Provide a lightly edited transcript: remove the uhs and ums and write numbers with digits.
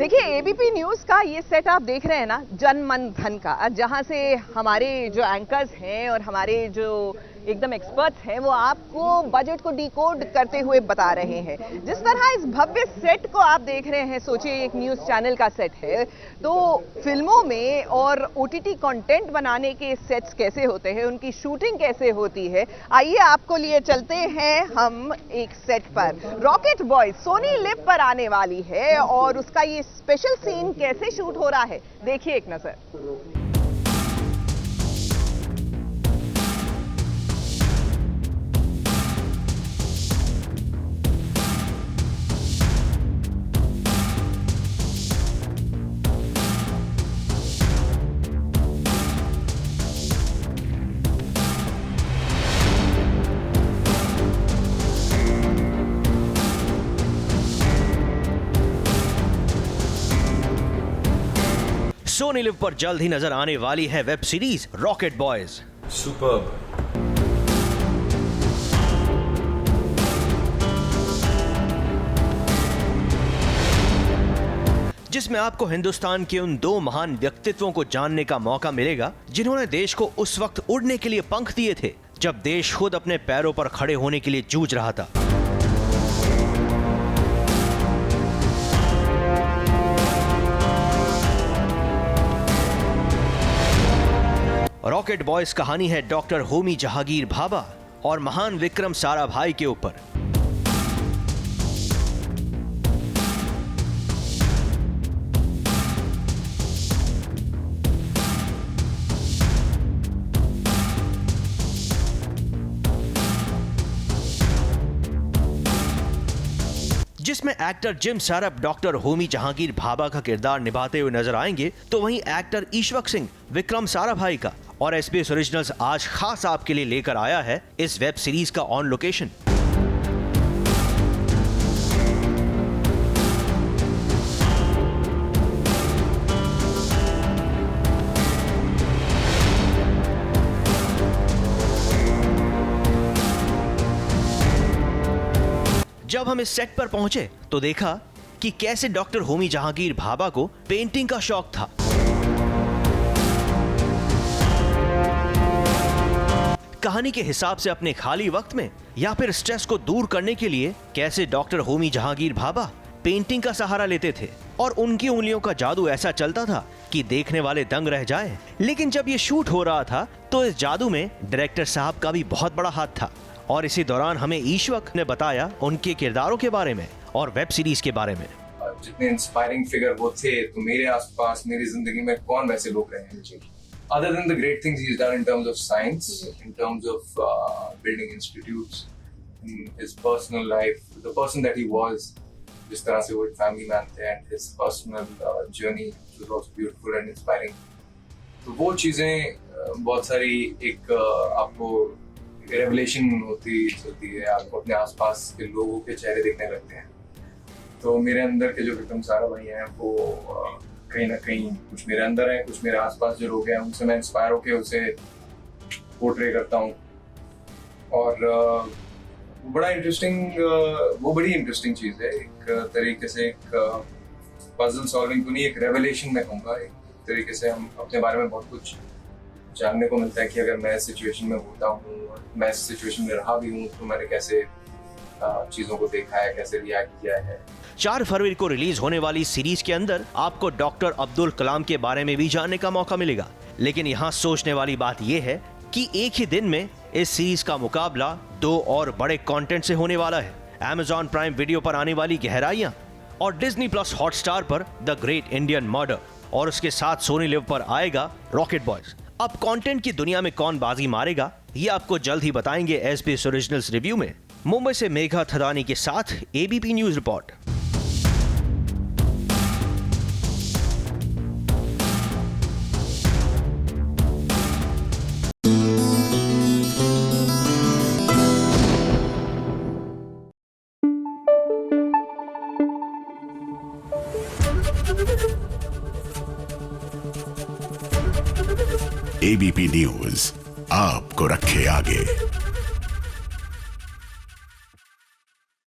देखिए ABP news का ये सेट आप देख रहे हैं ना, जन मन धन का, जहां से हमारे जो एंकर्स हैं और हमारे जो एकदम एक्सपर्ट्स हैं वो आपको बजट को डिकोड करते हुए बता रहे हैं। जिस तरह इस भव्य सेट को आप देख रहे हैं, सोचिए एक न्यूज चैनल का सेट है, तो फिल्मों में और ओटीटी कंटेंट बनाने के सेट्स कैसे होते हैं, उनकी शूटिंग कैसे होती है, आइए आपको लिए चलते हैं हम एक सेट पर। रॉकेट बॉयज सोनी लिव पर आने वाली है और उसका ये स्पेशल सीन कैसे शूट हो रहा है, देखिए एक नजर। सोनी लिव पर जल्द ही नजर आने वाली है web series rocket boys. Superb. जिसमें आपको हिंदुस्तान के उन दो महान व्यक्तित्वों को जानने का मौका मिलेगा जिन्होंने देश को उस वक्त उड़ने के लिए पंख दिए थे जब देश खुद अपने पैरों पर खड़े होने के लिए जूझ रहा था। रॉकेट बॉयज कहानी है डॉक्टर होमी जहांगीर भाभा और महान विक्रम साराभाई के ऊपर। जिसमें एक्टर जिम सारप डॉक्टर होमी जहांगीर भाभा का किरदार निभाते हुए नजर आएंगे, तो वहीं एक्टर ईश्वक सिंह विक्रम साराभाई का। और एसबीएस ओरिजिनल्स आज खास आपके लिए लेकर आया है इस वेब सीरीज का ऑन लोकेशन। जब हम इस सेट पर पहुंचे तो देखा कि कैसे डॉक्टर होमी जहांगीर भाभा को पेंटिंग का शौक था। कहानी के हिसाब से अपने खाली वक्त में या फिर स्ट्रेस को दूर करने के लिए कैसे डॉक्टर होमी जहांगीर भाभा पेंटिंग का सहारा लेते थे और उनकी उंगलियों का जादू ऐसा चलता था कि देखने वाले दंग रह जाए। लेकिन जब ये शूट हो रहा था तो इस जादू में डायरेक्टर साहब का भी बहुत बड़ा हाथ था और इसी दौरान हमें ईश्वक ने बताया उनके किरदारों के बारे में और वेब सीरीज के बारे में। जितने इंस्पायरिंग फिगर वो थे, तो मेरे आसपास मेरी जिंदगी में कौन वैसे लोग रहे हैं? Other than the great things he's done in terms of science, in terms of building institutes, in his personal life, the person that he was, जिस तरह से वो एक family man थे, and his personal journey was also beautiful and inspiring. तो वो चीजें बहुत सारी एक आपको रेवलेशन होती है, आपको अपने आसपास के लोगों के चेहरे देखने लगते हैं। तो मेरे अंदर के जो विक्रम साराभाई हैं वो कहीं ना कहीं कुछ मेरे अंदर है, कुछ मेरे आसपास जो लोग हैं उनसे मैं इंस्पायर होकर उसे पोर्ट्रे करता हूँ। और वो बड़ी इंटरेस्टिंग चीज़ है, एक तरीके से एक पजल सॉल्विंग तो नहीं, एक रेवलेशन मैं कहूँगा। एक तरीके से हम अपने बारे में बहुत कुछ जानने को मिलता है कि अगर मैं इस सिचुएशन में होता हूँ और मैं इस सिचुएशन में रहा भी हूँ तो मैंने कैसे चीज़ों को देखा है, कैसे रिएक्ट किया है। 4 फरवरी को रिलीज होने वाली सीरीज के अंदर आपको डॉक्टर अब्दुल कलाम के बारे में भी जानने का मौका मिलेगा। लेकिन यहाँ सोचने वाली बात यह है कि एक ही दिन में इस सीरीज का मुकाबला 2 और बड़े कंटेंट से होने वाला है। Amazon प्राइम वीडियो पर आने वाली गहराइयां और Disney Plus हॉटस्टार पर द ग्रेट इंडियन मर्डर, और उसके साथ सोनी लिव पर आएगा रॉकेट बॉयज। अब कंटेंट की दुनिया में कौन बाजी मारेगा ये आपको जल्द ही बताएंगे एसबीएस ओरिजिनल्स रिव्यू में। मुंबई से मेघा थदानी के साथ ABP news report. ABP news आपको रखे आगे।